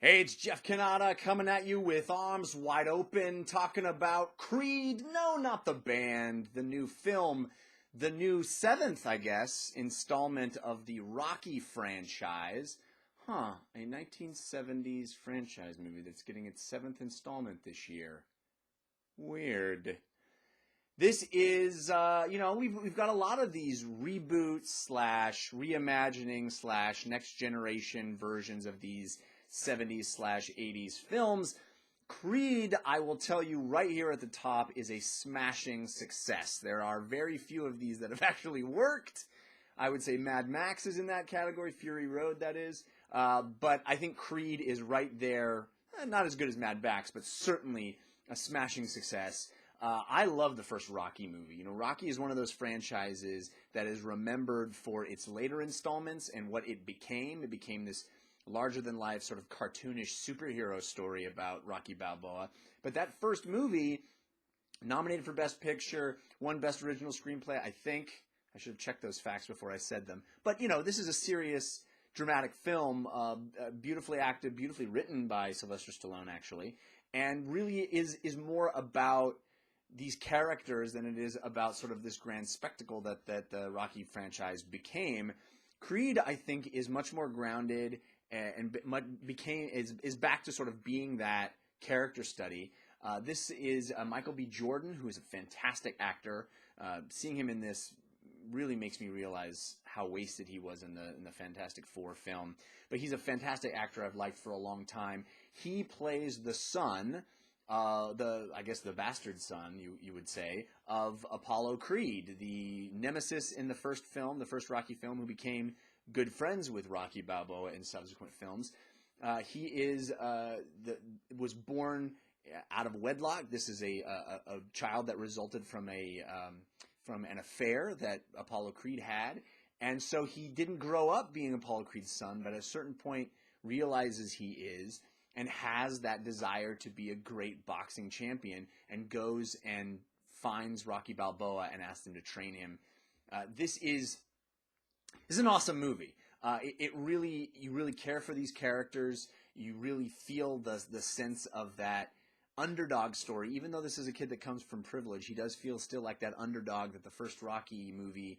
Hey, it's Jeff Cannata coming at you with arms wide open, talking about Creed. No, not the band, the new film, the new seventh, I guess, installment of the Rocky franchise. A 1970s franchise movie that's getting its seventh installment this year. Weird. This is, we've got a lot of these reboots slash reimagining slash next generation versions of these 70s slash 80s films. Creed, I will tell you right here at the top, is a smashing success. There are very few of these that have actually worked. I would say Mad Max is in that category, Fury Road, that is. But I think Creed is right there, not as good as Mad Max, but certainly a smashing success. I love the first Rocky movie. You know, Rocky is one of those franchises that is remembered for its later installments and what it became. It became this larger-than-life sort of cartoonish superhero story about Rocky Balboa. But that first movie, nominated for Best Picture, won Best Original Screenplay, I think. I should have checked those facts before I said them. But, you know, this is a serious, dramatic film, beautifully acted, beautifully written by Sylvester Stallone, actually, and really is more about these characters than it is about sort of this grand spectacle that the Rocky franchise became. Creed, I think, is much more grounded and is back to sort of being that character study. This is Michael B. Jordan, who is a fantastic actor. Seeing him in this really makes me realize how wasted he was in the Fantastic Four film. But he's a fantastic actor I've liked for a long time. He plays the son, the bastard son, you would say, of Apollo Creed, the nemesis in the first film, the first Rocky film, who became good friends with Rocky Balboa in subsequent films. He was born out of wedlock. This is a child that resulted from an affair that Apollo Creed had, and so he didn't grow up being Apollo Creed's son, but at a certain point realizes he is, and has that desire to be a great boxing champion, and goes and finds Rocky Balboa and asks him to train him. This is an awesome movie. You really care for these characters. You really feel the sense of that underdog story. Even though this is a kid that comes from privilege, he does feel still like that underdog that the first Rocky movie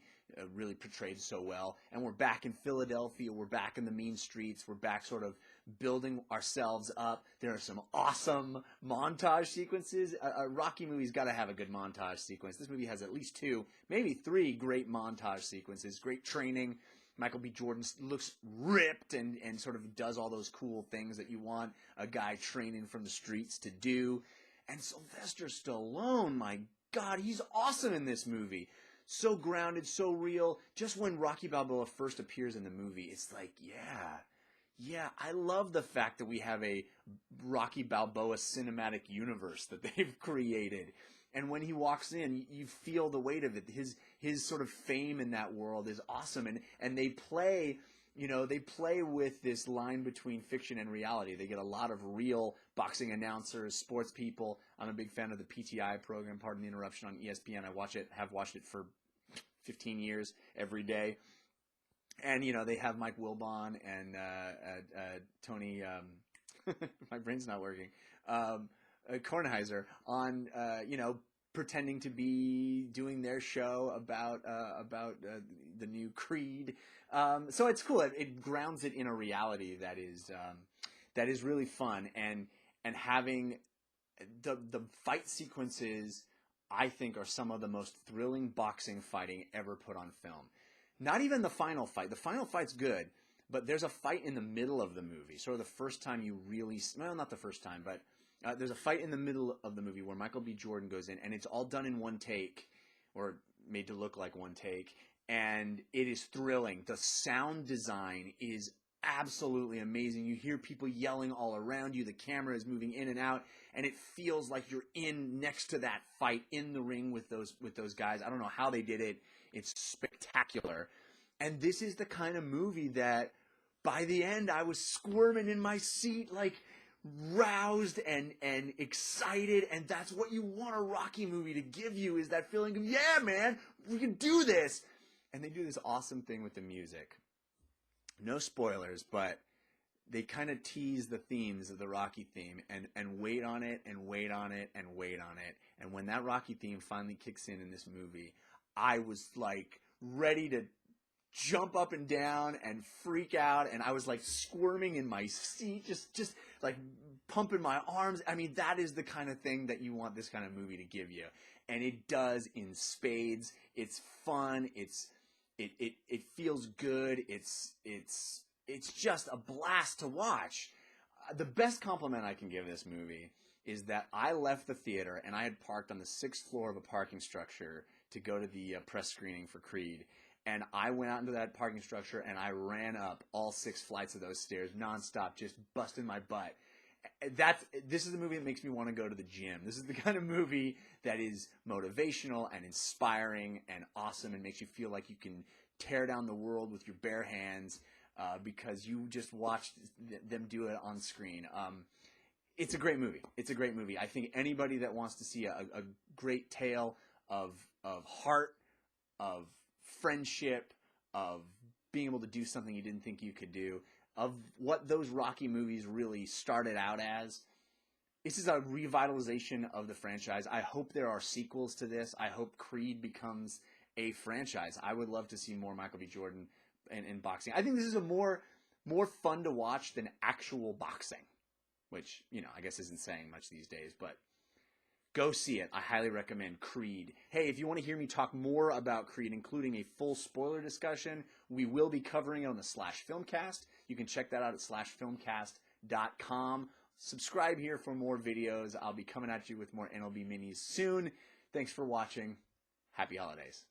really portrayed so well. And we're back in Philadelphia. We're back in the mean streets. We're back sort of building ourselves up. There are some awesome montage sequences. A Rocky movie's got to have a good montage sequence. This movie has at least 2, maybe 3 great montage sequences. Great training. Michael B. Jordan looks ripped and sort of does all those cool things that you want a guy training from the streets to do. And Sylvester Stallone, my God, he's awesome in this movie. So grounded, so real. Just when Rocky Balboa first appears in the movie, it's like, yeah, I love the fact that we have a Rocky Balboa cinematic universe that they've created. And when he walks in, you feel the weight of it. His sort of fame in that world is awesome. And they play with this line between fiction and reality. They get a lot of real boxing announcers, sports people. I'm a big fan of the PTI program, pardon the interruption, on ESPN. have watched it for 15 years every day. And, they have Mike Wilbon and Tony, my brain's not working, Kornheiser on, pretending to be doing their show about the new Creed. So it's cool. It grounds it in a reality that is really fun, and having the fight sequences, I think, are some of the most thrilling boxing fighting ever put on film. Not even the final fight. The final fight's good, but there's a fight in the middle of the movie. Sort of the first time you really, well, not the first time, but there's a fight in the middle of the movie where Michael B. Jordan goes in, and it's all done in one take, or made to look like one take, and it is thrilling. The sound design is absolutely amazing. You hear people yelling all around you. The camera is moving in and out, and it feels like you're in next to that fight in the ring with those guys. I don't know how they did it. It's spectacular. And this is the kind of movie that by the end I was squirming in my seat, like roused and excited, and that's what you want a Rocky movie to give you, is that feeling of, yeah, man, we can do this. And they do this awesome thing with the music. No spoilers, but they kind of tease the themes of the Rocky theme and wait on it and wait on it and wait on it. And when that Rocky theme finally kicks in this movie, I was like ready to jump up and down and freak out, and I was like squirming in my seat, just like pumping my arms. I mean, that is the kind of thing that you want this kind of movie to give you, and it does in spades. It's fun. It feels good. It's just a blast to watch. The best compliment I can give this movie is that I left the theater and I had parked on the 6th floor of a parking structure to go to the press screening for Creed. And I went out into that parking structure and I ran up all 6 flights of those stairs nonstop, just busting my butt. This is the movie that makes me want to go to the gym. This is the kind of movie that is motivational and inspiring and awesome and makes you feel like you can tear down the world with your bare hands because you just watched them do it on screen. It's a great movie. It's a great movie. I think anybody that wants to see a great tale of heart, of friendship, of being able to do something you didn't think you could do, of what those Rocky movies really started out as. This is a revitalization of the franchise. I hope there are sequels to this. I hope Creed becomes a franchise. I would love to see more Michael B. Jordan in boxing. I think this is a more fun to watch than actual boxing, which, I guess isn't saying much these days, but go see it. I highly recommend Creed. Hey, if you want to hear me talk more about Creed, including a full spoiler discussion, we will be covering it on the Slash Filmcast. You can check that out at slashfilmcast.com. Subscribe here for more videos. I'll be coming at you with more NLB minis soon. Thanks for watching. Happy holidays.